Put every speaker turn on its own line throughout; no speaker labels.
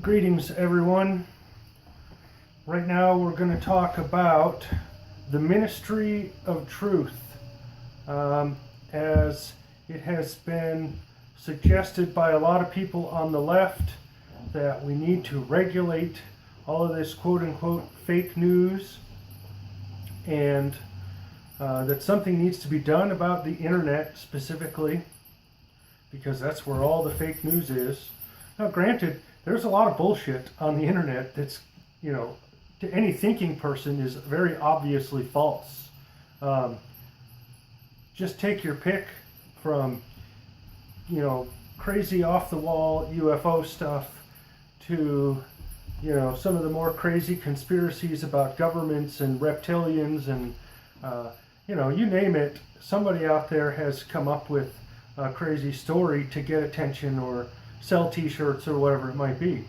Greetings, everyone. Right now we're going to talk about the ministry of truth, as it has been suggested by a lot of people on the left that we need to regulate all of this quote-unquote fake news, and that something needs to be done about the internet specifically, because that's where all the fake news is. Now, granted, there's a lot of bullshit on the internet that's, to any thinking person is very obviously false. Just take your pick from, crazy off-the-wall UFO stuff to, some of the more crazy conspiracies about governments and reptilians and, you name it. Somebody out there has come up with a crazy story to get attention or sell t-shirts or whatever it might be.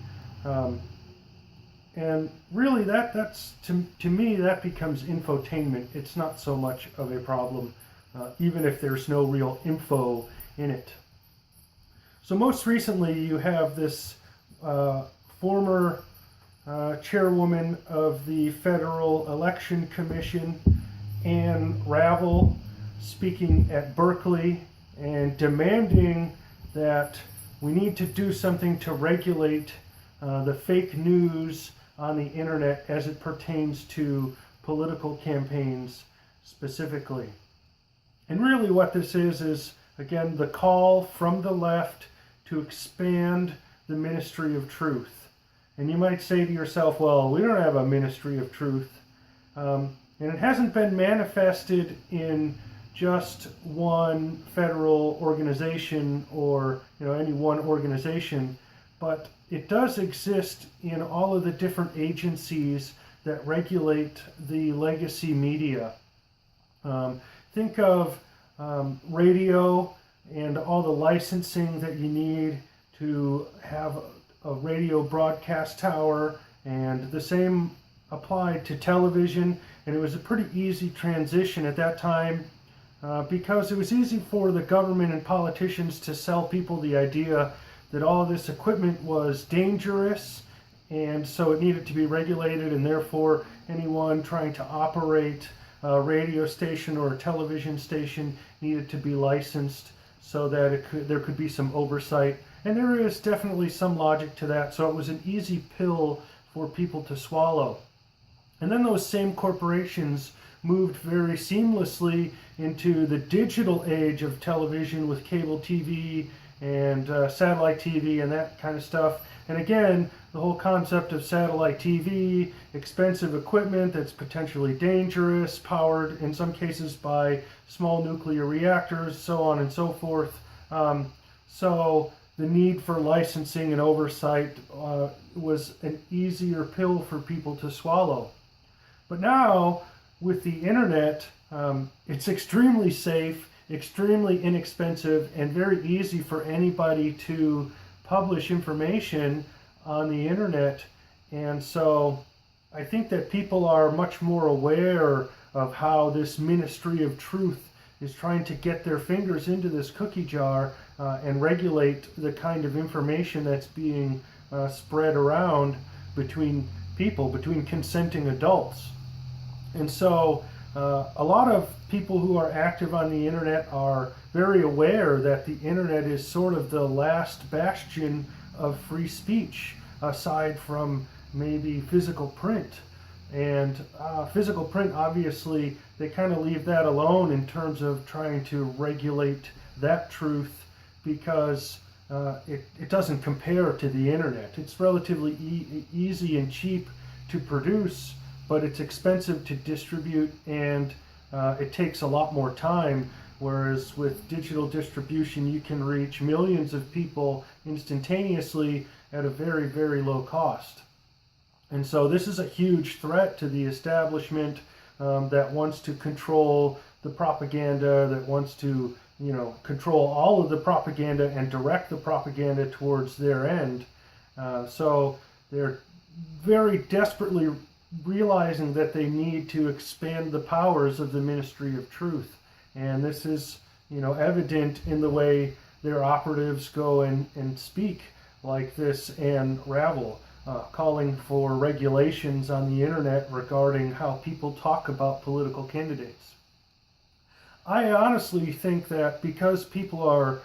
And really that's to me, that becomes infotainment. It's not so much of a problem, even if there's no real info in it. So most recently you have this former chairwoman of the Federal Election Commission, Ann Ravel, speaking at Berkeley and demanding that we need to do something to regulate the fake news on the internet as it pertains to political campaigns specifically. And really what this is again, the call from the left to expand the ministry of truth. And you might say to yourself, well, we don't have a ministry of truth. And it hasn't been manifested in just one federal organization or any one organization, but it does exist in all of the different agencies that regulate the legacy media. Think of radio and all the licensing that you need to have a radio broadcast tower, and the same applied to television. And it was a pretty easy transition at that time, because it was easy for the government and politicians to sell people the idea that all of this equipment was dangerous, and so it needed to be regulated, and therefore anyone trying to operate a radio station or a television station needed to be licensed so that there could be some oversight. And there is definitely some logic to that, so it was an easy pill for people to swallow. And then those same corporations moved very seamlessly into the digital age of television with cable TV and satellite TV and that kind of stuff. And again, the whole concept of satellite TV, expensive equipment that's potentially dangerous, powered in some cases by small nuclear reactors, so on and so forth. So the need for licensing and oversight was an easier pill for people to swallow. But now, with the internet, it's extremely safe, extremely inexpensive, and very easy for anybody to publish information on the internet. And so I think that people are much more aware of how this ministry of truth is trying to get their fingers into this cookie jar and regulate the kind of information that's being spread around between people, between consenting adults. And so a lot of people who are active on the internet are very aware that the internet is sort of the last bastion of free speech, aside from maybe physical print. And physical print, obviously, they kind of leave that alone in terms of trying to regulate that truth, because it doesn't compare to the internet. It's relatively easy and cheap to produce, but it's expensive to distribute, and it takes a lot more time, whereas with digital distribution you can reach millions of people instantaneously at a very, very low cost. And so this is a huge threat to the establishment that wants to control the propaganda, that wants to control all of the propaganda and direct the propaganda towards their end. So they're very desperately realizing that they need to expand the powers of the ministry of truth. And this is, evident in the way their operatives go and speak like this Ann Ravel, calling for regulations on the internet regarding how people talk about political candidates. I honestly think that because people are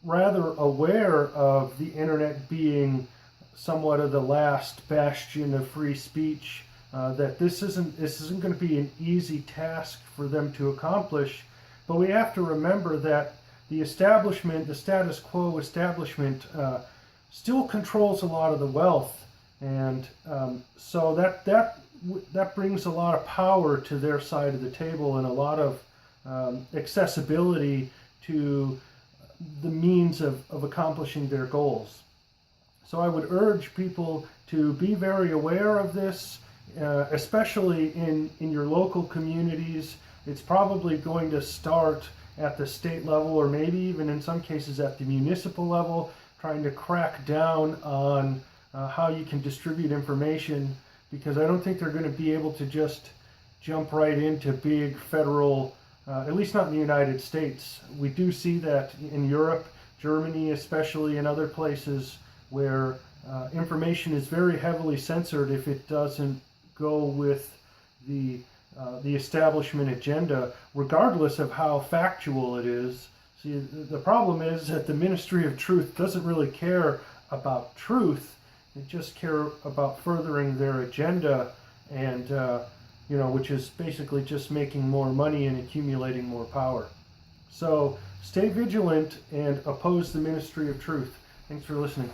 rather aware of the internet being somewhat of the last bastion of free speech, that this isn't going to be an easy task for them to accomplish. But we have to remember that the establishment, the status quo establishment, still controls a lot of the wealth, and so that brings a lot of power to their side of the table and a lot of accessibility to the means of accomplishing their goals. So I would urge people to be very aware of this, especially in your local communities. It's probably going to start at the state level, or maybe even in some cases at the municipal level, trying to crack down on how you can distribute information, because I don't think they're going to be able to just jump right into big federal, at least not in the United States. We do see that in Europe, Germany especially, and other places where information is very heavily censored if it doesn't go with the establishment agenda, regardless of how factual it is. See, the problem is that the Ministry of Truth doesn't really care about truth. They just care about furthering their agenda, and which is basically just making more money and accumulating more power. So stay vigilant and oppose the Ministry of Truth. Thanks for listening.